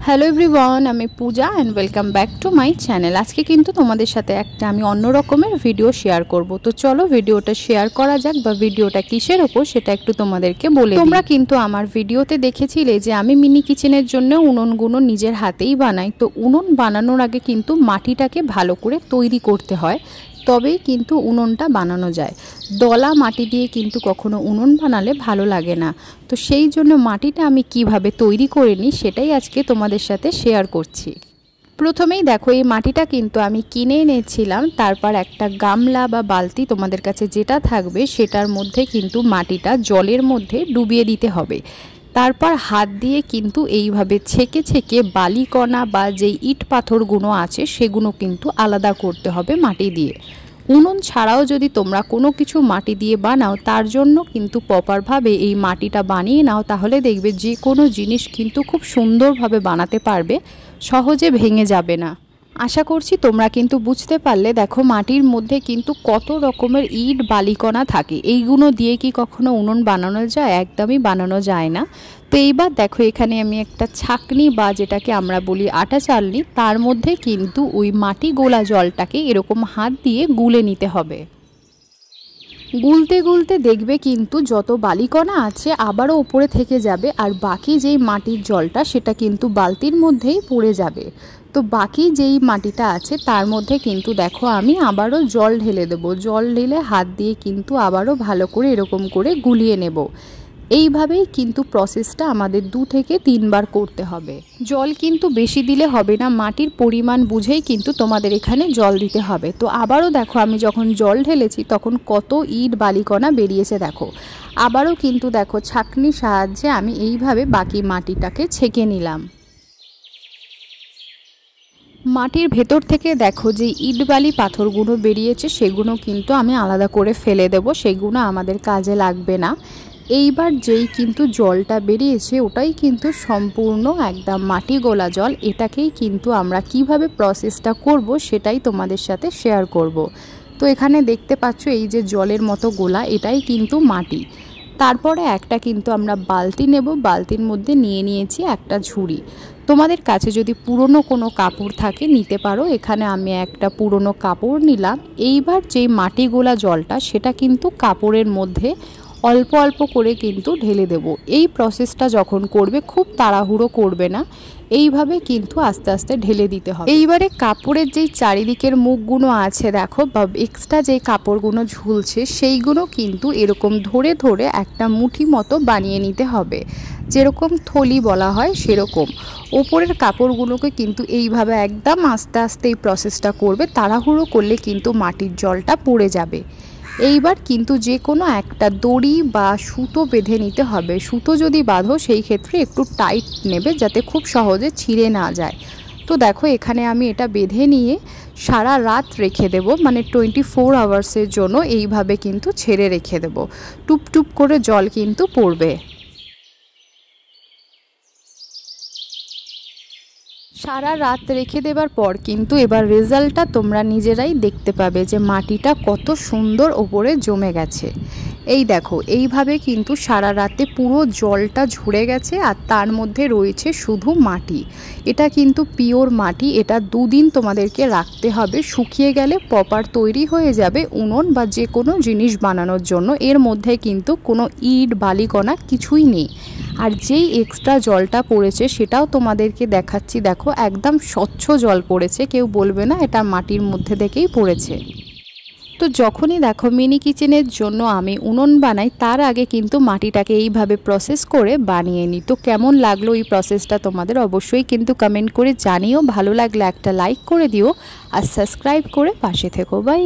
Hello everyone, আমি Puja and welcome back to my channel. আজকে কিন্তু তোমাদের সাথে একটা আমি অন্য রকমের ভিডিও শেয়ার করব। তো চলো ভিডিওটা শেয়ার করা যাক, বা ভিডিওটা কিসের ওপর সেটা একটু তোমাদেরকে বলে দিই। তোমরা কিন্তু আমার ভিডিওতে দেখেছিলে যে আমি মিনি কিচেনের জন্য উনুনগুলো নিজের হাতেই বানাই। তো উনুন বানানোর আগে কিন্তু মাটিটাকে ভালো করে তৈরি করতে হয়, তবেই কিন্তু উনুনটা বানানো যায়। দলা মাটি দিয়ে কিন্তু কখনো উনুন বানালে ভালো লাগে না। তো সেই জন্য মাটিটা আমি কিভাবে তৈরি করে নিই সেটাই আজকে তোমাদের সাথে শেয়ার করছি। প্রথমেই দেখো, এই মাটিটা কিন্তু আমি কিনে এনেছিলাম। তারপর একটা গামলা বা বালতি, তোমাদের কাছে যেটা থাকবে সেটার মধ্যে কিন্তু মাটিটা জলের মধ্যে ডুবিয়ে দিতে হবে। তারপর হাত দিয়ে কিন্তু এইভাবে ছেঁকে ছেঁকে বালিকণা বা যেই ইট পাথরগুলো আছে সেগুলো কিন্তু আলাদা করতে হবে মাটি দিয়ে। উনুন ছাড়াও যদি তোমরা কোনো কিছু মাটি দিয়ে বানাও, তার জন্য কিন্তু প্রপারভাবে এই মাটিটা বানিয়ে নাও, তাহলে দেখবে যে কোনো জিনিস কিন্তু খুব সুন্দরভাবে বানাতে পারবে, সহজে ভেঙে যাবে না। আশা করছি তোমরা কিন্তু বুঝতে পারলে। দেখো, মাটির মধ্যে কিন্তু কত রকমের ইট বালিকণা থাকে। এইগুলো দিয়ে কি কখনো উনুন বানানো যায়? একদমই বানানো যায় না। তো এইবার দেখো, এখানে আমি একটা ছাঁকনি বা যেটাকে আমরা বলি আটা চালনি, তার মধ্যে কিন্তু ওই মাটি গোলা জলটাকে এরকম হাত দিয়ে গুলে নিতে হবে। গুলতে গুলতে দেখবে কিন্তু যত বালিকণা আছে আবারও উপরে থেকে যাবে, আর বাকি যেই মাটির জলটা সেটা কিন্তু বালতির মধ্যেই পড়ে যাবে। তো বাকি যেই মাটিটা আছে তার মধ্যে কিন্তু দেখো আমি আবারও জল ঢেলে দেবো। জল ঢেলে হাত দিয়ে কিন্তু আবারও ভালো করে এরকম করে গুলিয়ে নেব। এইভাবেই কিন্তু প্রসেসটা আমাদের 2 থেকে 3 বার করতে হবে। জল কিন্তু বেশি দিলে হবে না, মাটির পরিমাণ বুঝেই কিন্তু তোমাদের এখানে জল দিতে হবে। তো আবারও দেখো, আমি যখন জল ঢেলেছি তখন কত ইট বালিকণা বেরিয়েছে দেখো। আবারও কিন্তু দেখো, ছাঁকনির সাহায্যে আমি এইভাবে বাকি মাটিটাকে ছেঁকে নিলাম। মাটির ভেতর থেকে দেখো যে ইট বালি পাথরগুলো বেরিয়েছে সেগুলো কিন্তু আমি আলাদা করে ফেলে দেব, সেগুলো আমাদের কাজে লাগবে না। এইবার যেই কিন্তু জলটা বেরিয়েছে ওটাই কিন্তু সম্পূর্ণ একদম মাটি গোলা জল। এটাকেই কিন্তু আমরা কিভাবে প্রসেসটা করব সেটাই তোমাদের সাথে শেয়ার করব। তো এখানে দেখতে পাচ্ছ এই যে জলের মতো গোলা, এটাই কিন্তু মাটি। তারপরে একটা কিন্তু আমরা বালতি নেব, বালতির মধ্যে নিয়ে নিয়েছি একটা ঝুড়ি। তোমাদের কাছে যদি পুরনো কোনো কাপড় থাকে নিতে পারো, এখানে আমি একটা পুরনো কাপড় নিলাম। এইবার যেই মাটি গোলা জলটা সেটা কিন্তু কাপড়ের মধ্যে অল্প অল্প করে কিন্তু ঢেলে দেব। এই প্রসেসটা যখন করবে খুব তাড়াহুড়ো করবে না, এইভাবে কিন্তু আস্তে আস্তে ঢেলে দিতে হবে। এইবারে কাপড়ের যেই চারিদিকের মুখগুলো আছে দেখো, বা এক্সট্রা যেই কাপড়গুলো ঝুলছে সেইগুলো কিন্তু এরকম ধরে ধরে একটা মুঠি মতো বানিয়ে নিতে হবে, যেরকম থলি বলা হয় সেরকম। ওপরের কাপড়গুলোকে কিন্তু এইভাবে একদম আস্তে আস্তে এই প্রসেসটা করবে, তাড়াহুড়ো করলে কিন্তু মাটির জলটা পড়ে যাবে। এইবার কিন্তু যে কোনো একটা দড়ি বা সুতো বেঁধে নিতে হবে। সুতো যদি বাঁধো সেই ক্ষেত্রে একটু টাইট নেবে, যাতে খুব সহজে ছিঁড়ে না যায়। তো দেখো, এখানে আমি এটা বেঁধে নিয়ে সারা রাত রেখে দেব, মানে 24 আওয়ার্সের জন্য এইভাবে কিন্তু ছেড়ে রেখে দেব। টুপ টুপ করে জল কিন্তু পড়বে। সারা রাত রেখে দেবার পর কিন্তু এবার রেজাল্টটা তোমরা নিজেরাই দেখতে পাবে যে মাটিটা কত সুন্দর ওপরে জমে গেছে। এই দেখো, এইভাবে কিন্তু সারা রাতে পুরো জলটা ঝরে গেছে, আর তার মধ্যে রয়েছে শুধু মাটি। এটা কিন্তু পিওর মাটি। এটা 2 দিন তোমাদেরকে রাখতে হবে, শুকিয়ে গেলে প্রপার তৈরি হয়ে যাবে উনুন বা যে কোনো জিনিস বানানোর জন্য। এর মধ্যে কিন্তু কোনো ইট বালিকণা কিছুই নেই। আর যেই এক্সট্রা জলটা পড়েছে সেটাও তোমাদেরকে দেখাচ্ছি। দেখো, একদম স্বচ্ছ জল পড়েছে, কেউ বলবে না এটা মাটির মধ্যে থেকেই পড়েছে। তো যখনই দেখো মিনি কিচেনের জন্য আমি উনুন বানাই, তার আগে কিন্তু মাটিটাকে এইভাবে প্রসেস করে বানিয়ে নিই। তো কেমন লাগলো এই প্রসেসটা তোমাদের অবশ্যই কিন্তু কমেন্ট করে জানিও। ভালো লাগলে একটা লাইক করে দিও, আর সাবস্ক্রাইব করে পাশে থেকো। বাই।